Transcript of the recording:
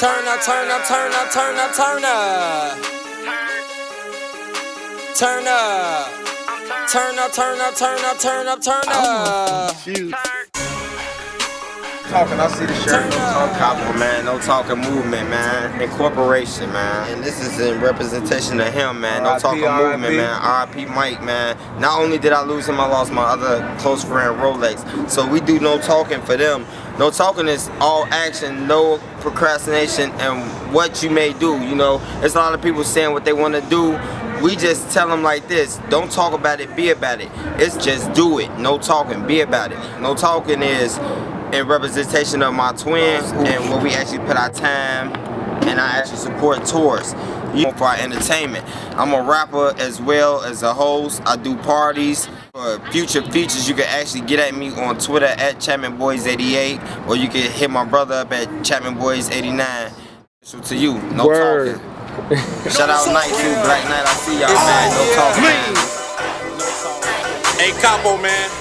Turn up, turn up, turn up, turn up, turn up. Turn up. Turn up, turn up, turn up, turn up, turn up. Talking, I see the shirt. No talk couple, man. No talking movement, man. Incorporation, man. And this is in representation of him, man. No talking movement, man. R.I.P. Mike, man. Not only did I lose him, I lost my other close friend, Rolex. So we do no talking for them. No talking is all action, no procrastination, and what you may do. You know, there's a lot of people saying what they want to do. We just tell them like this: don't talk about it, be about it. It's just do it. No talking, be about it. No talking is in representation of my twin and where we actually put our time and I actually support tours for our entertainment. I'm a rapper as well as a host. I do parties. For future features, you can actually get at me on Twitter at ChapmanBoys88, or you can hit my brother up at ChapmanBoys89. So to you, no talking. Shout out Night too, Black Knight. I see y'all, man. No talking, man. Hey, Capo, man.